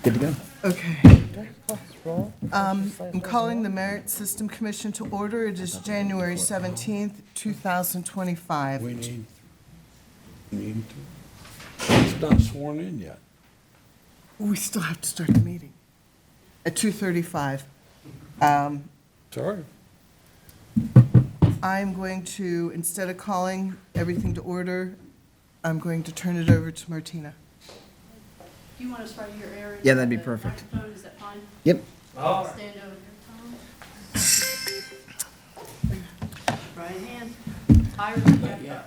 Good to go. Okay. I'm calling the Merit System Commission to order. It is January 17th, 2025. We need to. He's not sworn in yet. We still have to start the meeting at 2:35. Sorry. I'm going to, instead of calling everything to order, I'm going to turn it over to Martina. Do you want us right here, Aaron? Yeah, that'd be The perfect. microphone, is that fine? Yep. Stand over here, Tom. Right hand.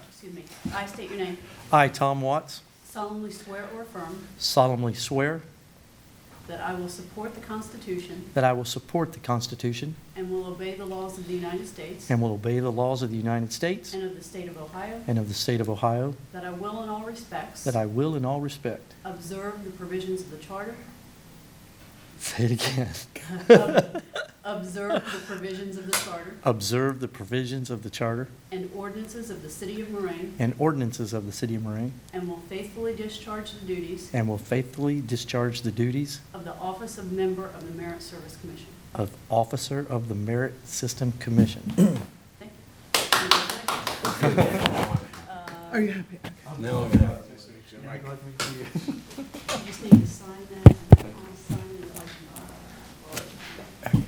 Excuse me. I state your name. I, Tom Watts, Solemnly swear or affirm solemnly swear that I will support the Constitution that I will support the Constitution and will obey the laws of the United States and will obey the laws of the United States and of the state of Ohio, and of the state of Ohio, that I will in all respects that I will in all respect, observe the provisions of the Charter, say it again, observe the provisions of the Charter observe the provisions of the Charter and ordinances of the city of Moraine, and ordinances of the city of Moraine, and will faithfully discharge the duties and will faithfully discharge the duties of the office of member of the Merit Service Commission. of officer of the Merit System Commission. Thank you. Are you happy? Now I'm happy. You just need to sign that, and I'll sign it.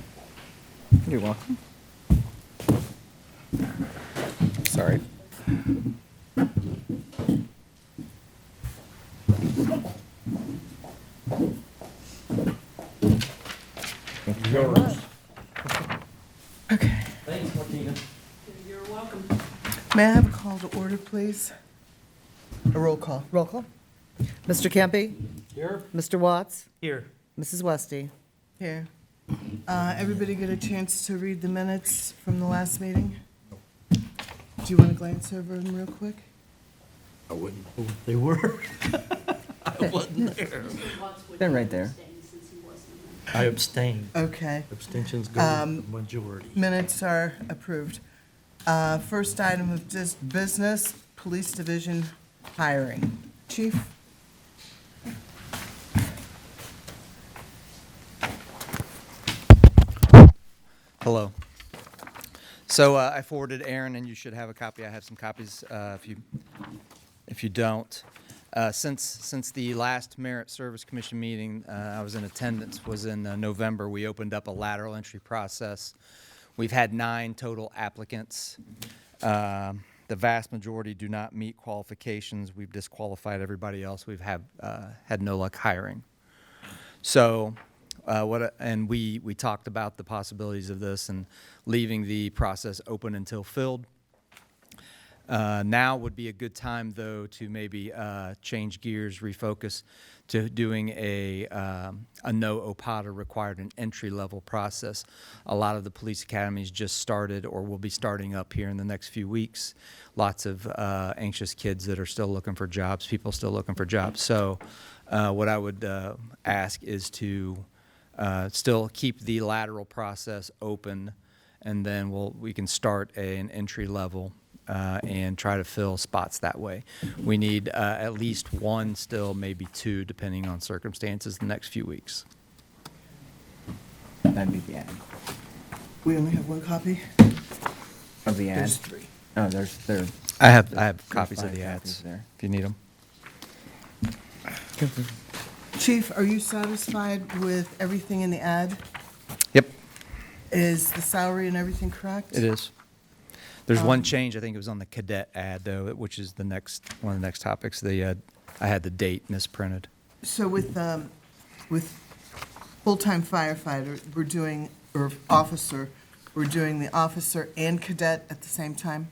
You're welcome. Sorry. Yours. Okay. Thanks, Martina. You're welcome. May I have a call to order, please? A roll call. Roll call. Mr. Kempe? Here. Mr. Watts? Here. Mrs. Westy? Here. Everybody get a chance to read the minutes from the last meeting? Do you want to glance over them real quick? I wouldn't. They were. I wasn't there. Mr. Watts would They're right there. abstain since he wasn't there. I abstained. Okay. Abstentions go with the majority. Minutes are approved. First item of business, Police Division hiring. Chief? Hello. So I forwarded Aaron, and you should have a copy. I have some copies if you don't. Since the last Merit Service Commission meeting, I was in attendance, was in November. We opened up a lateral entry process. We've had 9 total applicants. The vast majority do not meet qualifications. We've disqualified everybody else. We've had no luck hiring. So we talked about the possibilities of this and leaving the process open until filled. Now would be a good time, though, to maybe change gears, refocus to doing a no OPATA required an entry-level process. A lot of the police academies just started or will be starting up here in the next few weeks. Lots of anxious kids that are still looking for jobs, people still looking for jobs. So what I would ask is to still keep the lateral process open, and then we can start an entry level and try to fill spots that way. We need at least 1, still maybe 2, depending on circumstances, the next few weeks. That'd be the ad. We only have one copy? Of the ad. There's 3. Oh, there. I have copies of 5 the copies ads there. if you need them. Chief, are you satisfied with everything in the ad? Yep, Is the salary and everything correct? it is. There's one change. I think it was on the cadet ad, though, which is one of the next topics. I had the date misprinted. So with full-time firefighter, or officer, we're doing the officer and cadet at the same time?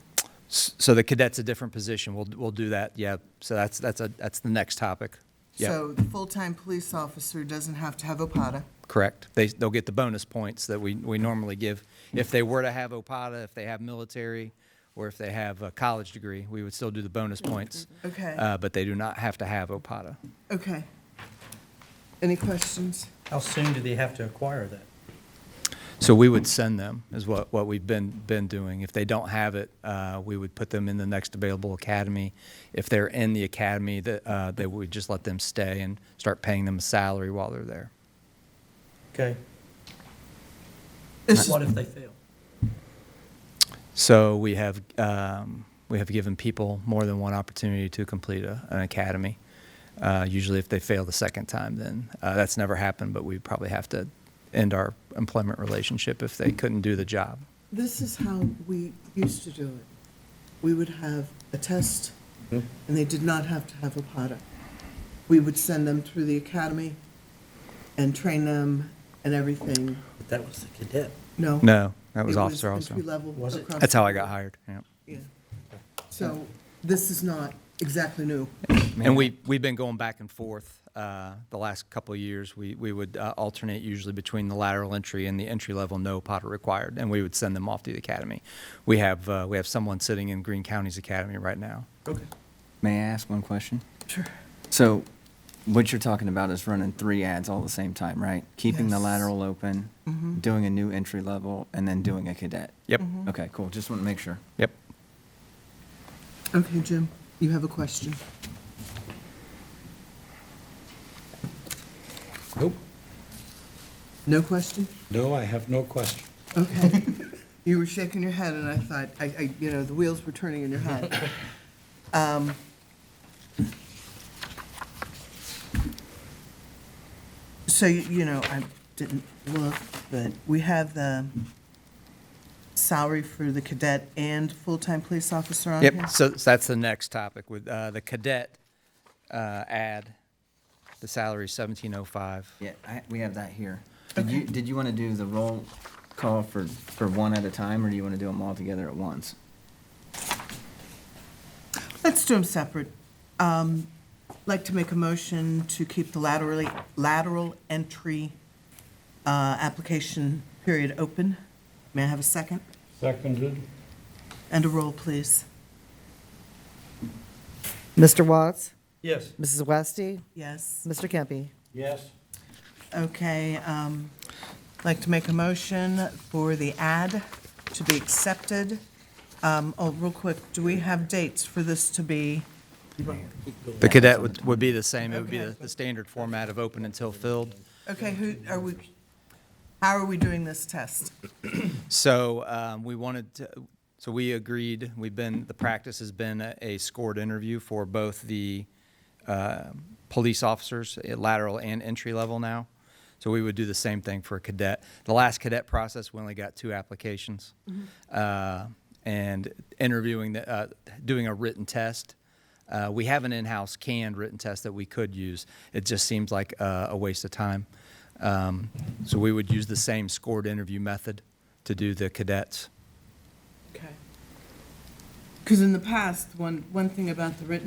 So the cadet's a different position. We'll do that. Yeah. So that's the next topic. Yeah. So the full-time police officer doesn't have to have OPATA? Correct. They'll get the bonus points that we normally give. If they were to have OPATA, if they have military, or if they have a college degree, we would still do the bonus points. Okay. But they do not have to have OPATA. Okay. Any questions? How soon do they have to acquire that? So we would send them, is what we've been doing. If they don't have it, we would put them in the next available academy. If they're in the academy, they would just let them stay and start paying them a salary while they're there. Okay. This- What if they fail? So we have given people more than one opportunity to complete an academy. Usually if they fail the second time, then that's never happened, but we probably have to end our employment relationship if they couldn't do the job. This is how we used to do it. We would have a test, and they did not have to have a PATA. We would send them through the academy and train them and everything. But that was the cadet. No. No, that was It officer also. entry level Was it? across That's how the I got board. hired, yeah. Yeah. So this is not exactly new. And we've been going back and forth the last couple of years. We would alternate usually between the lateral entry and the entry level no PATA required, and we would send them off to the academy. We have someone sitting in Greene County's academy right now. Okay. May I ask one question? Sure. So what you're talking about is running 3 ads all at the same time, right? Keeping the Yes. lateral open, doing a new entry level, and then doing a cadet. Yep, Okay, cool. Just want to make sure. yep. Okay, Jim, you have a question? Nope. No question? No, I have no question. Okay. You were shaking your head, and I thought, the wheels were turning in your head. So, I didn't look, but we have the salary for the cadet and full-time police officer on here? Yep, so that's the next topic with the cadet ad. The salary is $17.05. Yeah, we have that here. Did you want to do the roll call for one at a time, or do you want to do them all together at once? Let's do them separate. Like to make a motion to keep the lateral entry application period open. May I have a second? Seconded. And a roll, please. Mr. Watts? Yes. Mrs. Westy? Yes. Mr. Kempe? Yes. Okay, like to make a motion for the ad to be accepted. Real quick, do we have dates for this to be? The cadet would be the same. It would be Okay. the standard format of open until filled. Okay, how are we doing this test? So we agreed, the practice has been a scored interview for both the police officers, lateral and entry level now. So we would do the same thing for a cadet. The last cadet process, we only got 2 applications. And interviewing, doing a written test. We have an in-house canned written test that we could use. It just seems like a waste of time. So we would use the same scored interview method to do the cadets. Okay. Because in the past, one thing about the written